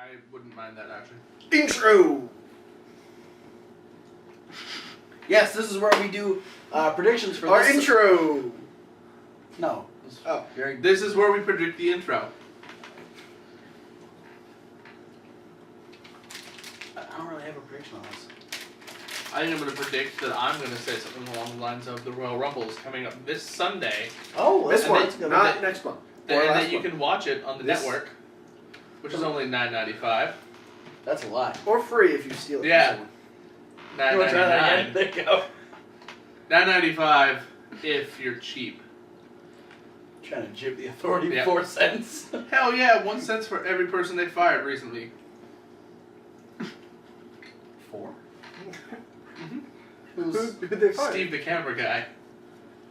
I wouldn't mind that, actually. Intro! Yes, this is where we do predictions for Our this. intro! No. Oh. Very This is where we predict the intro. I don't really have a prediction on this. I think I'm going to predict that I'm going to say something along the lines of the Royal Rumble is coming up this Sunday. Oh, This and one, that's not next month. And Or that last you one. can watch it on the network, which is only $9.95. That's a lie. Or free if you steal it. Yeah. from someone. You wanna try that again? $9.99. There you go. $9.95 if you're cheap. Trying to jib the authority Yeah. 4 cents. Hell yeah, 1 cent for every person they fired recently. 4? Who'd they fire? Steve, the camera guy.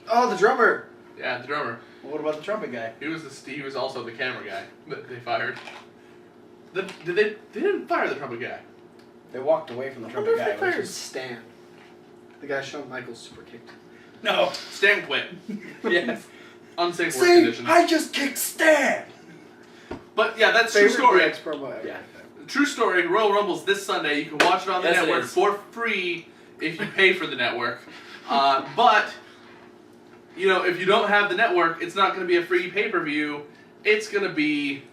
Oh, the drummer! Yeah, the drummer. What about the trumpet guy? He was also the camera guy that they fired. They didn't fire the trumpet guy. They walked away from the I wonder trumpet if guy. they Which fired is... Stan. The guy Shawn Michaels super kicked. No. Stan quit. Yes. Unsafe work See, conditions. I just kicked Stan! But yeah, that's true story. DX promo ever. Yeah. True story. Royal Rumble's this Sunday. You can watch it on the Yes, it network is. for free if you pay for the network. But you know, if you don't have the network, it's not going to be a free pay-per-view. It's going to be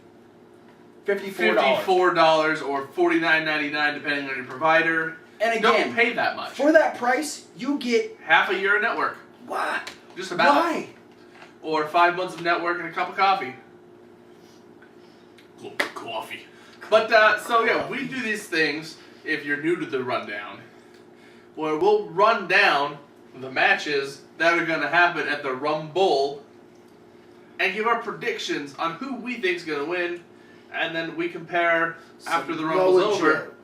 $54. $54 or $49.99 depending on your provider. And Don't again, pay that much. for that price, you get... Half a year of network. Why? Just about. Why? Or 5 months of network and a cup of coffee. Coffee. But, so yeah, we do these things, if you're new to the rundown, where we'll run down the matches that are going to happen at the Rumble and give our predictions on who we think's going to win, and then we compare after the Rumble's over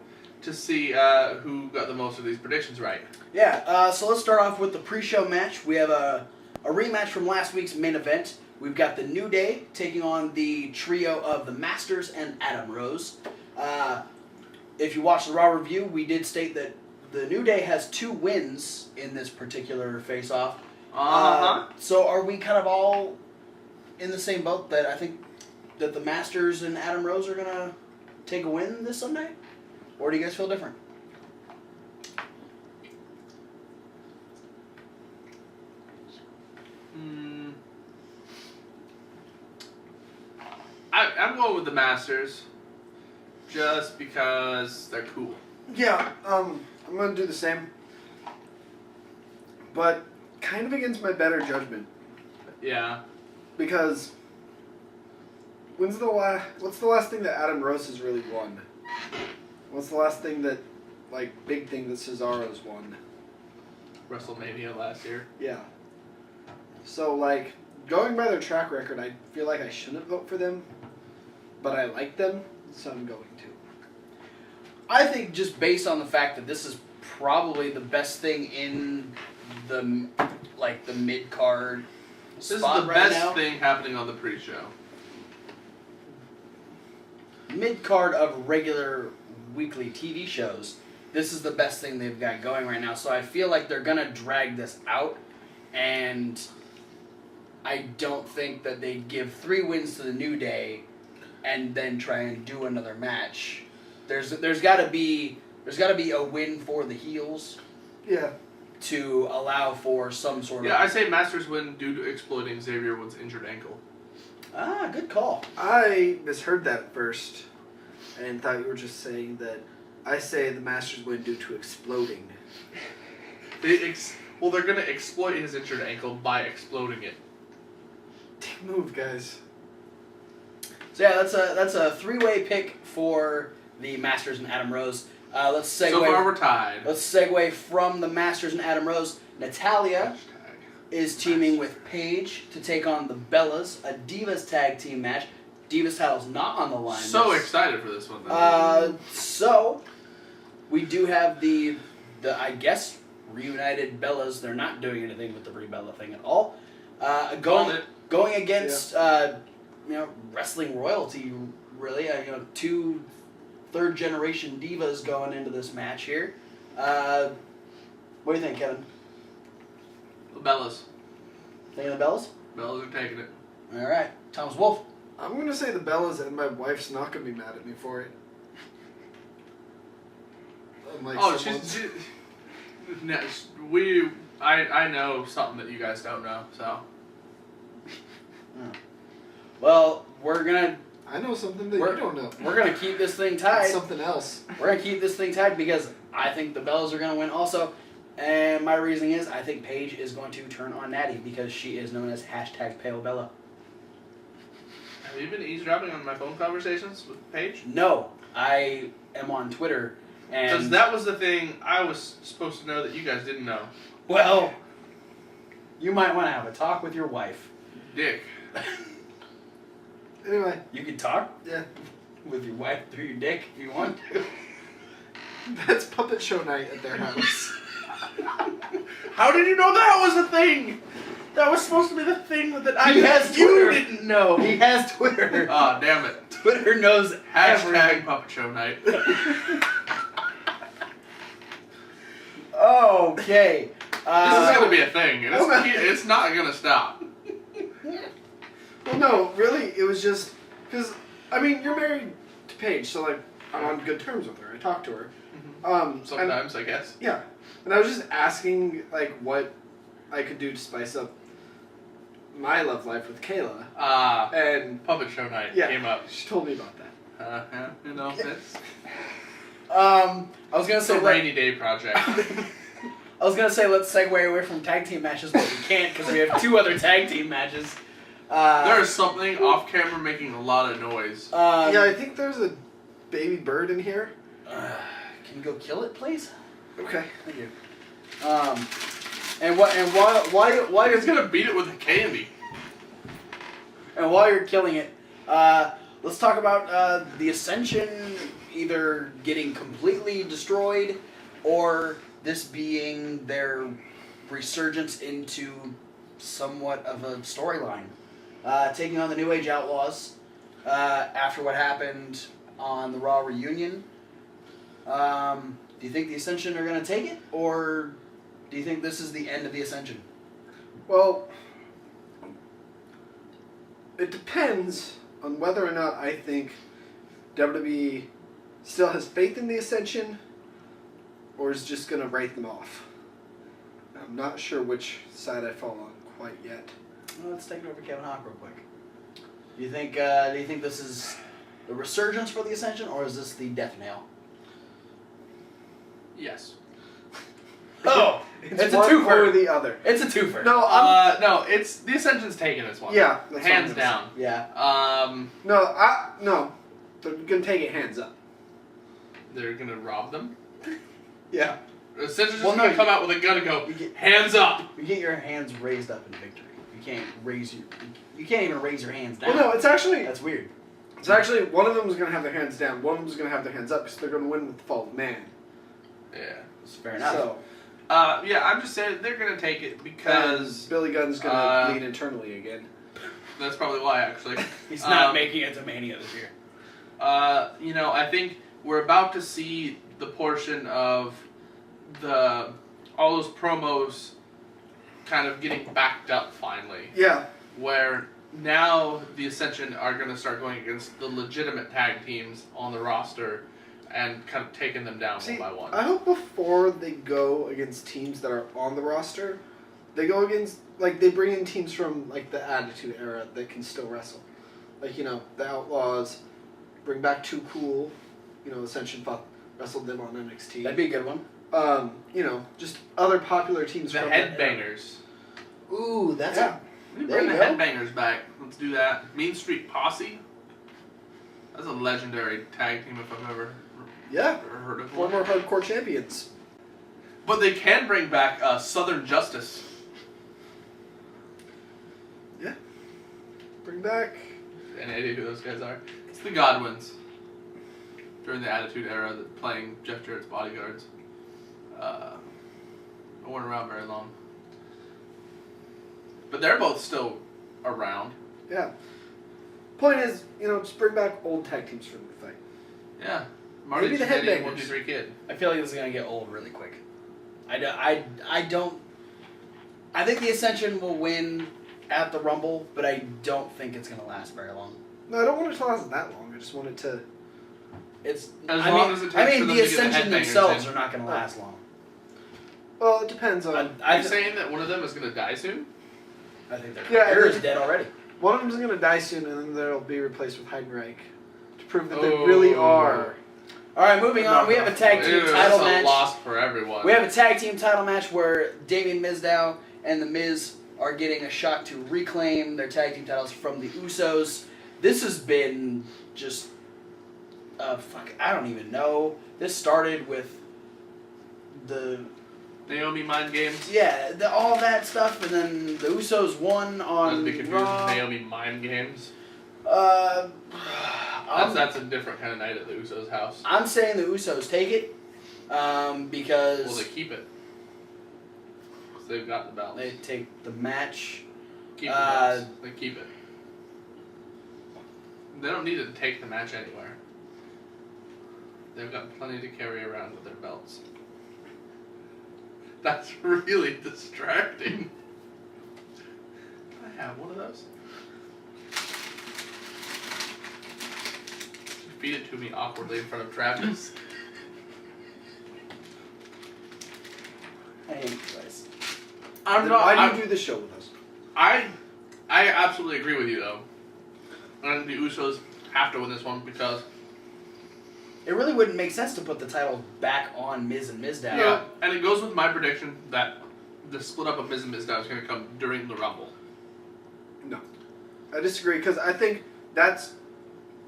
to see who got the most of these predictions right. Yeah, so let's start off with the pre-show match. We have a rematch from last week's main event. We've got the New Day taking on the trio of the Masters and Adam Rose. If you watch the Raw review, we did state that the New Day has 2 wins in this particular face-off. So are we kind of all in the same boat that I think that the Masters and Adam Rose are going to take a win this Sunday? Or do you guys feel different? I'm going with the Masters, just because they're cool. Yeah, I'm gonna do the same. But kind of against my better judgment. Yeah. Because what's the last thing that Adam Rose has really won? What's the last thing that, like, big thing that Cesaro's won? Wrestlemania last year. Yeah. So, like, going by their track record, I feel like I shouldn't vote for them, but I like them, so I'm going to. I think just based on the fact that this is probably the best thing in the mid card This is spot the right best now. thing happening on the pre-show. Mid card of regular weekly TV shows. This is the best thing they've got going right now. So I feel like they're gonna drag this out, and I don't think that they give 3 wins to the New Day and then try and do another match. There's got to be a win for the heels. Yeah. To allow for some sort of... Yeah, I say Masters win due to exploiting Xavier Woods' injured ankle. Ah, good call. I misheard that at first and thought you were just saying that I say the Masters win due to exploding. Well, they're going to exploit his injured ankle by exploding it. Take move, guys. So yeah, that's a 3-way pick for the Masters and Adam Rose. Let's segue. So far, we're tied. Let's segue from the Masters and Adam Rose. Natalya is teaming with Paige to take on the Bellas, a Divas tag team match. Divas title's not on the line. So excited for this one, though. So we do have the I guess reunited Bellas. They're not doing anything with the Brie Bella thing at all. Going against wrestling royalty, really. 2 third-generation divas going into this match here. What do you think, Kevin? The Bellas. Thinking the Bellas? Bellas are taking it. All right. Thomas Wolf. I'm going to say the Bellas, and my wife's not going to be mad at me for it. Unlike I know something that you guys don't know, so. Well, we're gonna. I know something that you don't know. We're gonna keep this thing tied. That's something else. We're gonna keep this thing tied because I think the Bellas are gonna win also, and my reasoning is I think Paige is going to turn on Natty because she is known as #Pale Bella. Have you been eavesdropping on my phone conversations with Paige? No, I am on Twitter, and Because that was the thing I was supposed to know that you guys didn't know. well, you might want to have a talk with your wife. Dick. Anyway. You can talk Yeah. with your wife through your dick if you want to. That's puppet show night at their house. How did you know that was a thing? That was supposed to be the thing that He has you Twitter. didn't know. He has Twitter. Ah, damn it. Twitter knows everything. Puppet show night. Okay. This is going to be a thing, and it's not going to stop. Well, no, really, it was just because I mean you're married to Paige, so like I'm on good terms with her. I talk to her. Sometimes, I guess. Yeah, and I was just asking like what I could do to spice up my love life with Kayla. And Puppet show night came up. She told me about that. Yeah, you know, it's I was gonna say a rainy day project. I was gonna say let's segue away from tag team matches, but we can't because we have 2 other tag team matches. There is something off camera making a lot of noise. Yeah, I think there's a baby bird in here. Can you go kill it, please? Okay. Thank you. And why It's gonna beat it with a candy. And while you're killing it, let's talk about the Ascension either getting completely destroyed or this being their resurgence into somewhat of a storyline. Taking on the New Age Outlaws after what happened on the Raw reunion. Do you think the Ascension are going to take it, or do you think this is the end of the Ascension? Well, it depends on whether or not I think WWE still has faith in the Ascension or is just going to write them off. I'm not sure which side I fall on quite yet. Well, let's take it over Kevin Hawk real quick. Do you think this is the resurgence for the Ascension, or is this the death knell? Yes. Oh, It's a one twofer. or the other. It's a twofer. No, No, it's the Ascension's taking this one. Yeah, that's what I'm hands gonna down. Yeah. No. They're gonna take it hands up. They're gonna rob them. Yeah. The Ascension's Well, just no, gonna come out with a gun and go, hands up. You get your hands raised up in victory. You can't raise your. You can't even raise your hands down. Well, no, it's actually That's weird. one of them is gonna have their hands down. One of them is gonna have their hands up because they're gonna win with the fall of man. Yeah. It's fair enough. So, Yeah, I'm just saying they're gonna take it because Billy Gunn's gonna bleed internally again. that's probably why actually. He's not making it to Mania this year. I think we're about to see the portion of all those promos kind of getting backed up finally. Yeah. Where now the Ascension are going to start going against the legitimate tag teams on the roster and kind of taking them down one by one. I hope before they go against teams that are on the roster, they go against, they bring in teams from, the Attitude Era that can still wrestle. The Outlaws, bring back Too Cool, Ascension wrestled them on NXT. That'd be a good one. Just other popular teams The from that era. Headbangers. Ooh, that's Yeah. We There bring the you go. Headbangers back. Let's do that. Mean Street Posse. That's a legendary tag team if I've ever Yeah. heard of one. Former hardcore champions. But they can bring back Southern Justice. Yeah. Bring back. Any idea who those guys are? It's the Godwins. During the Attitude Era, playing Jeff Jarrett's bodyguards. They weren't around very long. But they're both still around. Yeah. Point is, just bring back old tag teams from the fight. Yeah. Marty Maybe the Jannetty and Headbangers. 123 Kid. I feel like this is gonna get old really quick. I don't. I think the Ascension will win at the Rumble, but I don't think it's gonna last very long. No, I don't want it to last that long. I just want it to As long as it takes for them the to get the Ascension headbangers themselves in. are not going to last long. Well, it depends on. Are you saying that one of them is going to die soon? I think their Yeah, career I is think- dead already. One of them's going to die soon, and then they'll be replaced with Heidenreich to prove that they really are. All right, moving on. We have a tag team title That's match. a loss for everyone. We have a tag team title match where Damien Mizdow and The Miz are getting a shot to reclaim their tag team titles from the Usos. This has been just I don't even know. This started with the Naomi mind games. yeah, all that stuff, and then the Usos won I on was a bit confused Raw. with Naomi mind games. I'm, That's a different kind of night at the Usos' house. I'm saying the Usos take it because Well, they keep it. Because they've got the belt. they take the match. Keep the belts. They keep it. They don't need to take the match anywhere. They've got plenty to carry around with their belts. That's really distracting. Can I have one of those? Feed it to me awkwardly in front of Travis. I hate you guys. Why do you do this show with us? I absolutely agree with you though. I think the Usos have to win this one because It really wouldn't make sense to put the title back on Miz and Mizdow. yeah, and it goes with my prediction that the split up of Miz and Mizdow is going to come during the Rumble. No. I disagree, because I think that's...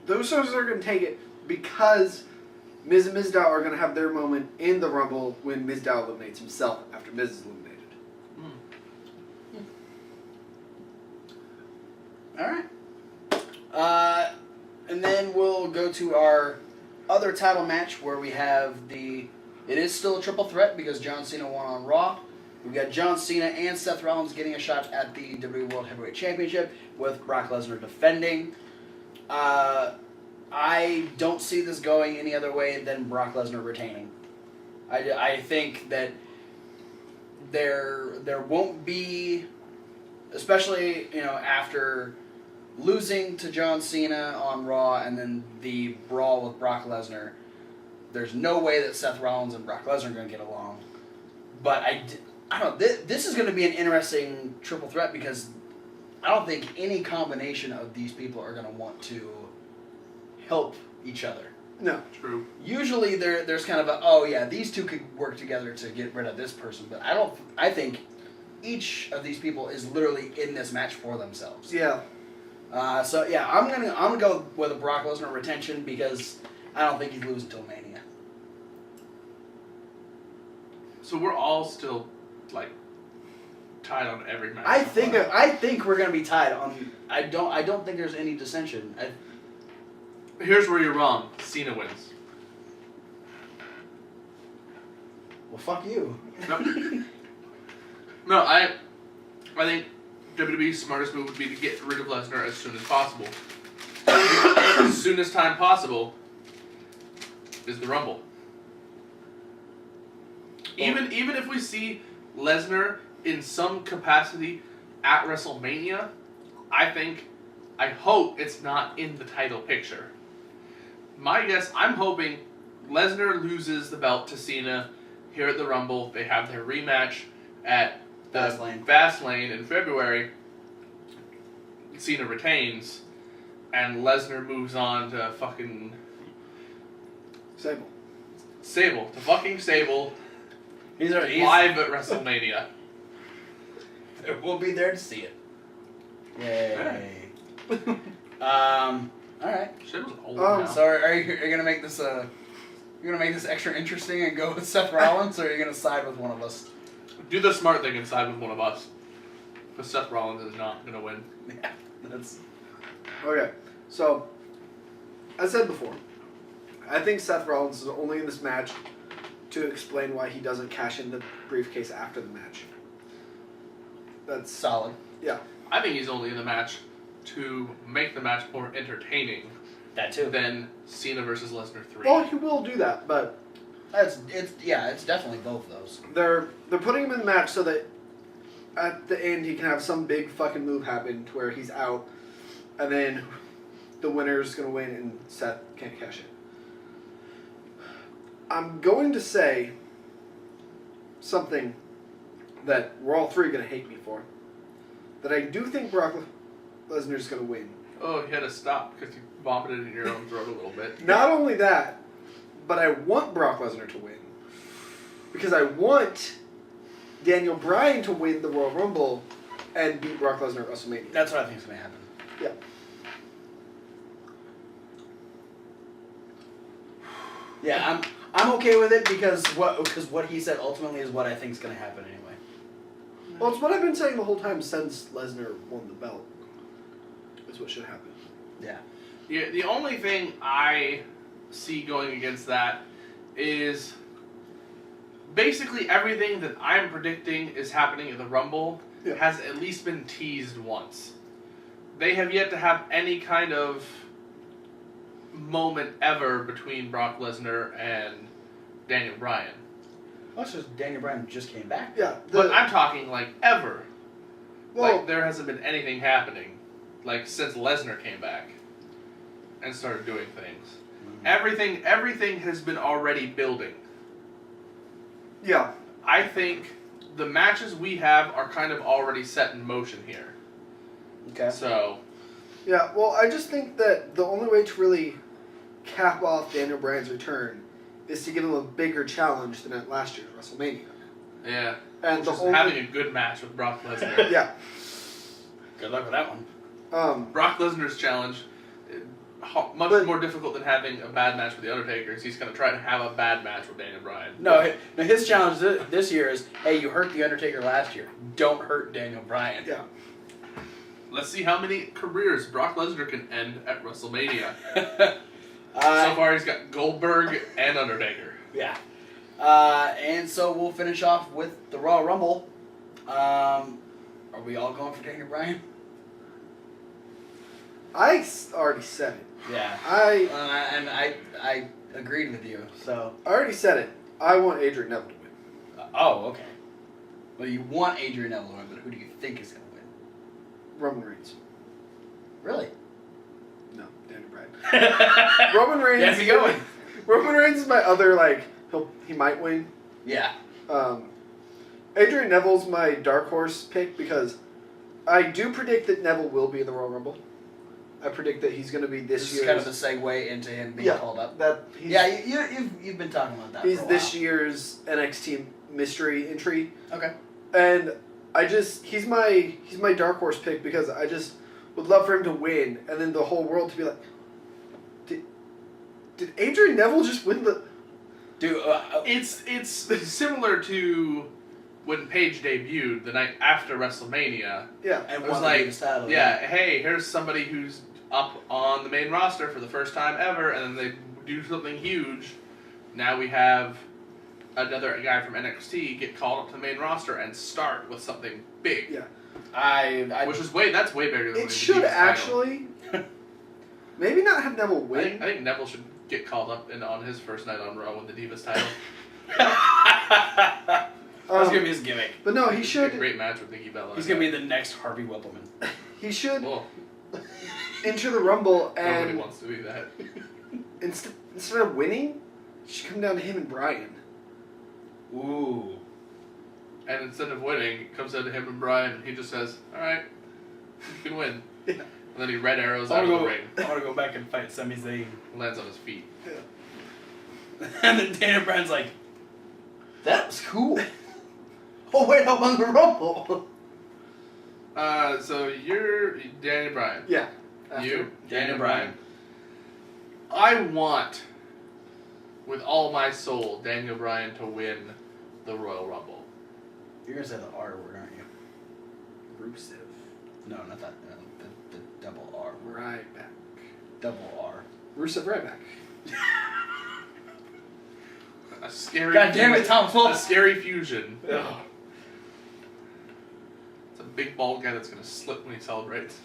The Usos are going to take it because Miz and Mizdow are going to have their moment in the Rumble when Mizdow eliminates himself after Miz is eliminated. Alright. And then we'll go to our other title match where we have it is still a triple threat because John Cena won on Raw. We've got John Cena and Seth Rollins getting a shot at the WWE World Heavyweight Championship with Brock Lesnar defending. I don't see this going any other way than Brock Lesnar retaining. I think that there won't be, especially after losing to John Cena on Raw and then the brawl with Brock Lesnar, there's no way that Seth Rollins and Brock Lesnar are going to get along. But I don't know. This is going to be an interesting triple threat because I don't think any combination of these people are going to want to help each other. No. True. Usually there's kind of these two could work together to get rid of this person, but I think each of these people is literally in this match for themselves. Yeah. I'm gonna go with a Brock Lesnar retention because I don't think he's losing till Mania. So we're all still tied on every match. I think we're gonna be tied on. I don't think there's any dissension. Here's where you're wrong. Cena wins. Well, fuck you. No, I think WWE's smartest move would be to get rid of Lesnar as soon as possible. As soon as time possible is the Rumble. Even if we see Lesnar in some capacity at WrestleMania, I hope it's not in the title picture. My guess, I'm hoping Lesnar loses the belt to Cena here at the Rumble. They have their rematch at the Fastlane in February. Cena retains, and Lesnar moves on to fucking Sable. To fucking Sable. He's live at WrestleMania. We'll be there to see it. Yay. Alright. Sable's old now. So are you gonna make this you're gonna make this extra interesting and go with Seth Rollins, or are you gonna side with one of us? Do the smart thing and side with one of us. Because Seth Rollins is not going to win. Yeah, that's... Okay, so, as I said before, I think Seth Rollins is only in this match to explain why he doesn't cash in the briefcase after the match. That's... solid. Yeah. I think he's only in the match to make the match more entertaining. That too. Than Cena versus Lesnar 3. Well, he will do that, but... It's definitely both of those. They're putting him in the match so that at the end he can have some big fucking move happen to where he's out, and then the winner's gonna win and Seth can't cash it. I'm going to say something that we're all three going to hate me for. That I do think Brock Lesnar's going to win. Oh, you had to stop because you vomited in your own throat a little bit. Not only that, but I want Brock Lesnar to win. Because I want Daniel Bryan to win the Royal Rumble and beat Brock Lesnar at WrestleMania. That's what I think is going to happen. Yeah. Yeah, I'm okay with it because what he said ultimately is what I think is going to happen anyway. Well, it's what I've been saying the whole time since Lesnar won the belt. Is what should happen. Yeah. Yeah, the only thing I see going against that is basically everything that I'm predicting is happening at the Rumble has at least been teased once. They have yet to have any kind of moment ever between Brock Lesnar and Daniel Bryan. Oh, so Daniel Bryan just came back? Yeah. But I'm talking like ever. Well, Like there hasn't been anything happening like since Lesnar came back and started doing things. Mm-hmm. Everything has been already building. yeah. I think the matches we have are kind of already set in motion here. Okay. So, Yeah, well, I just think that the only way to really cap off Daniel Bryan's return is to give him a bigger challenge than at last year's WrestleMania. yeah. And Just having a good match with Brock Lesnar. Yeah. Good luck with that one. Brock Lesnar's challenge, much more difficult than having a bad match with The Undertaker, is he's going to try to have a bad match with Daniel Bryan. No, his challenge this year is, hey, you hurt The Undertaker last year. Don't hurt Daniel Bryan. Yeah. Let's see how many careers Brock Lesnar can end at WrestleMania. So far, he's got Goldberg and Undertaker. Yeah. And so we'll finish off with the Royal Rumble. Are we all going for Daniel Bryan? I already said it. Yeah. I I agreed with you. So. already said it. I want Adrian Neville to win. Oh, okay. Well, you want Adrian Neville to win, but who do you think is going to win? Roman Reigns. Really? No, Daniel Bryan. Roman Reigns. Yes, you going. Roman Reigns is my other, like, he might win. Yeah. Adrian Neville's my dark horse pick because I do predict that Neville will be in the Royal Rumble. I predict that he's going to be this year's... is kind of the segue into him being called up. You've been talking about that. He's for a this while. year's NXT mystery entry. Okay. And he's my dark horse pick because I just would love for him to win, and then the whole world to be like, did Adrian Neville just win the? Dude, It's similar to when Paige debuted the night after WrestleMania. Yeah. and It was won like, the biggest title. yeah, hey, here's somebody who's up on the main roster for the first time ever, and then they do something huge. Now we have another guy from NXT get called up to the main roster and start with something big. Yeah. That's way bigger than It should actually. Maybe not have Neville I win. think Neville should get called up on his first night on Raw with the Divas title. That's gonna be his gimmick. But no, he A should. great match with Nikki Bella. He's gonna be the next Harvey Whippleman. He should Well, enter the Rumble nobody and wants to be that. instead of winning, it should come down to him and Bryan. Ooh. And instead of winning, it comes down to him and Bryan, and he just says, "All right, you can win." Yeah. And then he red arrows out of the ring, I want to go back and fight Sami Zayn. lands on his feet. And then Daniel Bryan's like, that was cool. Oh wait, I won the Rumble. So you're Daniel Bryan. Yeah. You, Daniel Bryan. I want, with all my soul, Daniel Bryan to win the Royal Rumble. You're gonna say the R word, aren't you? Rusev. No, not that. The double R. Right back. Double R. Rusev right back. A scary. God damn it, Tom A Wolf. scary fusion. Ugh. It's a big bald guy that's gonna slip when he celebrates.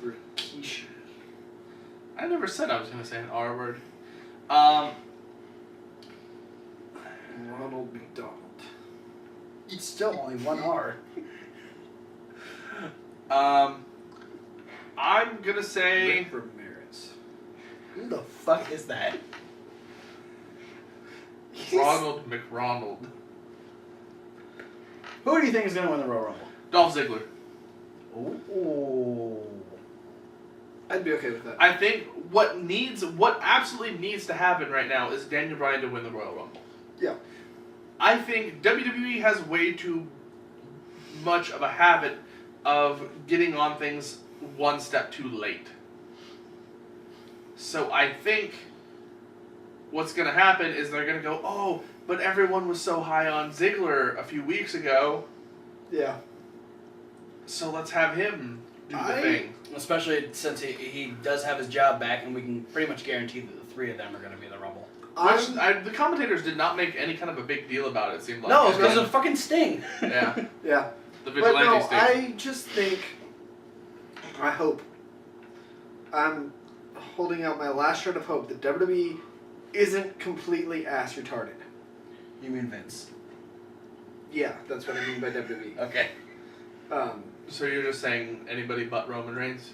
Rikishi. I never said I was gonna say an R word. Ronald McDonald. It's still only one R. I'm gonna say. Rick Ramirez. Who the fuck is that? Ronald McRonald. Who do you think is going to win the Royal Rumble? Dolph Ziggler. Ooh. I'd be okay with that. I think what absolutely needs to happen right now is Daniel Bryan to win the Royal Rumble. Yeah. I think WWE has way too much of a habit of getting on things one step too late. So I think what's going to happen is they're going to go, oh, but everyone was so high on Ziggler a few weeks ago, Yeah. so let's have him do the thing. Especially since he does have his job back, and we can pretty much guarantee that the three of them are going to be in the Rumble. The commentators did not make any kind of a big deal about it, it seemed like. No, it's because of fucking Sting. Yeah. Yeah. The But vigilante no, state. I just think, I hope, I'm holding out my last shred of hope that WWE isn't completely ass retarded. You mean Vince? Yeah, that's what I mean by WWE. Okay. So you're just saying anybody but Roman Reigns?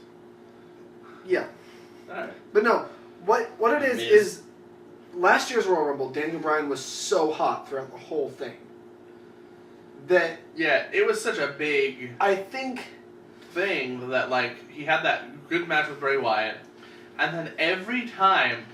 Yeah. Alright. But no, what it is Miz. last year's Royal Rumble, Daniel Bryan was so hot throughout the whole thing that Yeah, it was such a big I think thing that, like, he had that good match with Bray Wyatt, and then every time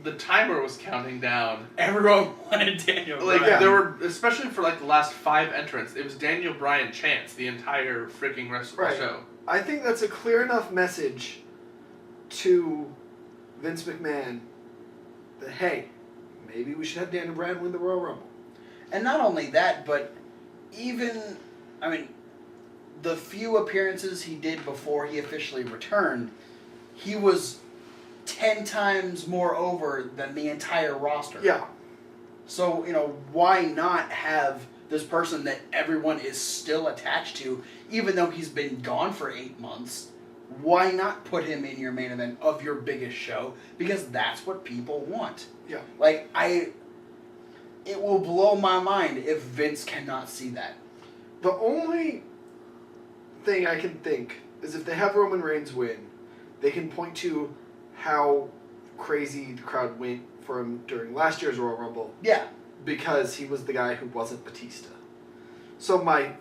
the timer was counting down, Everyone wanted Daniel like, Bryan. there were, especially for, like, the last 5 entrants, it was Daniel Bryan chants the entire freaking rest of the Right. show. I think that's a clear enough message to Vince McMahon that, hey, maybe we should have Daniel Bryan win the Royal Rumble. And not only that, but even, I mean, the few appearances he did before he officially returned, he was 10 times more over than the entire roster. Yeah. So, why not have this person that everyone is still attached to, even though he's been gone for 8 months? Why not put him in your main event of your biggest show? Because that's what people want. Yeah. Like, it will blow my mind if Vince cannot see that. The only thing I can think is if they have Roman Reigns win, they can point to how crazy the crowd went for him during last year's Royal Rumble Yeah. because he was the guy who wasn't Batista. So my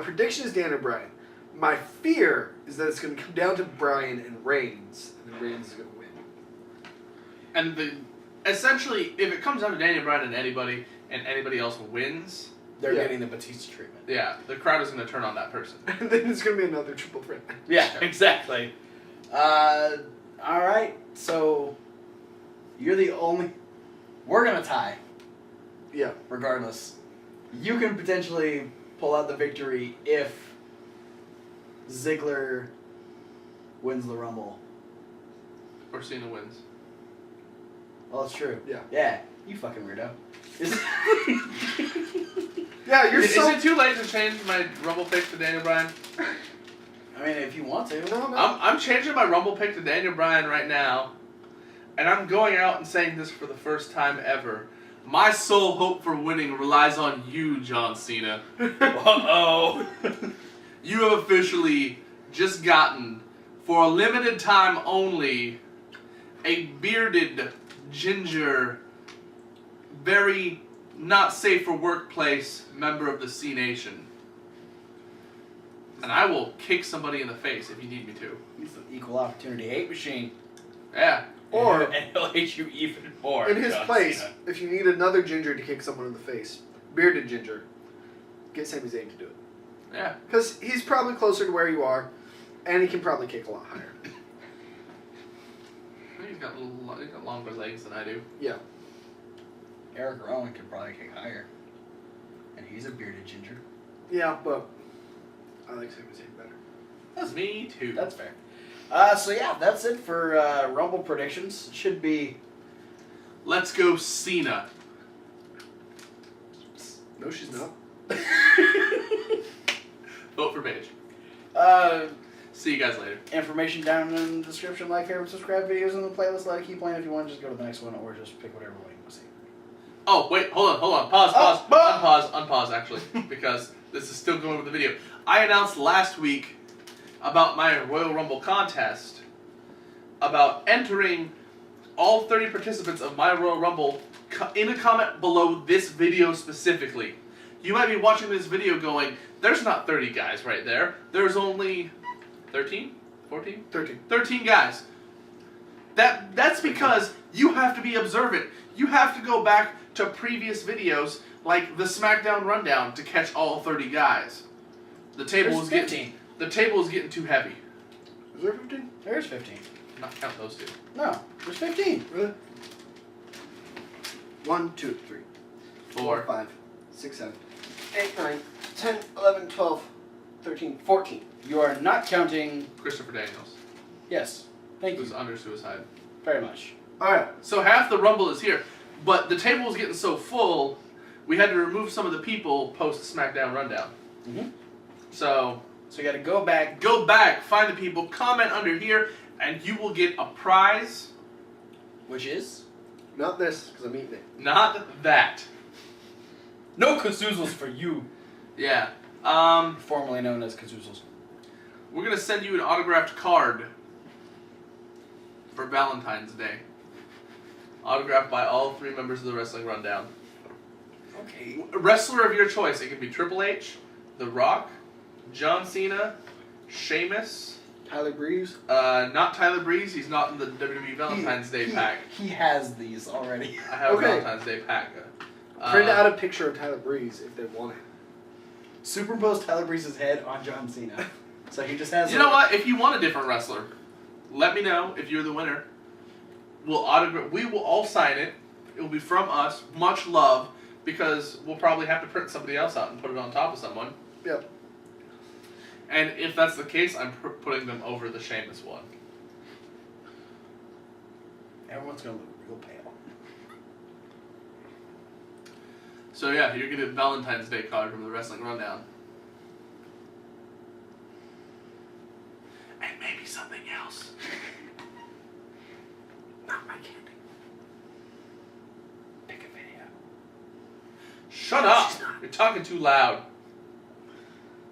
prediction is Daniel Bryan. My fear is that it's going to come down to Bryan and Reigns, and then Reigns is going to win. And essentially, if it comes down to Daniel Bryan and anybody else wins, They're Yeah. getting the Batista treatment. yeah, the crowd is going to turn on that person. And then it's going to be another triple threat. Yeah, exactly. Alright, so you're the only... We're going to tie, Yeah. regardless. You can potentially pull out the victory if Ziggler wins the Rumble. Or Cena wins. Well, that's true. Yeah. Yeah, you fucking weirdo. Yeah, you're Is so... it too late to change my Rumble pick to Daniel Bryan? I mean, if you want to. No. I'm changing my Rumble pick to Daniel Bryan right now, and I'm going out and saying this for the first time ever. My sole hope for winning relies on you, John Cena. Uh-oh. You have officially just gotten, for a limited time only, a bearded, ginger, very not safe for workplace member of the C Nation. And I will kick somebody in the face if you need me to. He's an equal opportunity hate machine. Yeah. Or, And he'll hate you even more. in his John place, Cena. if you need another ginger to kick someone in the face, bearded ginger, get Sami Zayn to do it. Yeah. Because he's probably closer to where you are, and he can probably kick a lot higher. He's got longer legs than I do. Yeah. Eric Rowan could probably kick higher. And he's a bearded ginger. Yeah, but I like Sami Zayn better. That's me too. That's fair. So yeah, that's it for Rumble predictions. Should be... Let's go Cena. No, she's not. Vote for Paige. See you guys later. Information down in the description. Like, favorite, subscribe, videos in the playlist. Let it keep playing if you want. Just go to the next one or just pick whatever one you want to see. Oh, wait, hold on. Pause. Unpause, actually, because this is still going with the video. I announced last week about my Royal Rumble contest, about entering all 30 participants of my Royal Rumble in a comment below this video specifically. You might be watching this video going, there's not 30 guys right there. There's only 13? 14? 13. 13 guys. That's because you have to be observant. You have to go back to previous videos like the SmackDown Rundown to catch all 30 guys. The table is getting too heavy. Is there 15? There's 15. Not count those two. No, there's 15. Really? 1, 2, 3, 4, 5, 6, 7, 8, 9, 10, 11, 12, 13, 14. You are not counting. Christopher Daniels, Yes. Thank who's you under suicide. very much. Alright. So half the Rumble is here, but the table was getting so full, we had to remove some of the people post SmackDown Rundown. Mm-hmm. So So you got to go back. go back, find the people, comment under here, and you will get a prize. Which is? Not this, because I'm eating it. Not that. No kazoozles for you. Yeah. Formerly known as kazoozles. We're gonna send you an autographed card for Valentine's Day. Autographed by all 3 members of the Wrestling Rundown. Okay. A wrestler of your choice. It could be Triple H, The Rock, John Cena, Sheamus. Tyler Breeze. Not Tyler Breeze. He's not in the WWE Valentine's Day pack. He has these already. I have Okay. a Valentine's Day pack. Print out a picture of Tyler Breeze if they want it. Superimpose Tyler Breeze's head on John Cena. So he just has. You know what? If you want a different wrestler, let me know if you're the winner. We will all sign it. It will be from us. Much love, because we'll probably have to print somebody else out and put it on top of someone. Yep. And if that's the case, I'm putting them over the Sheamus one. Everyone's gonna look real pale. So yeah, you're getting a Valentine's Day card from the Wrestling Rundown. And maybe something else. Not my candy. Pick a video. Shut up! You're talking too loud.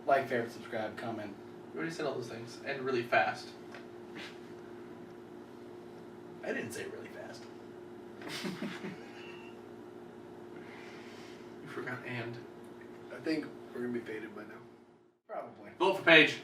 Like, favorite, subscribe, comment. You already said all those things, and really fast. I didn't say really fast. You forgot and. I think we're going to be faded by now. Probably. Vote for Paige.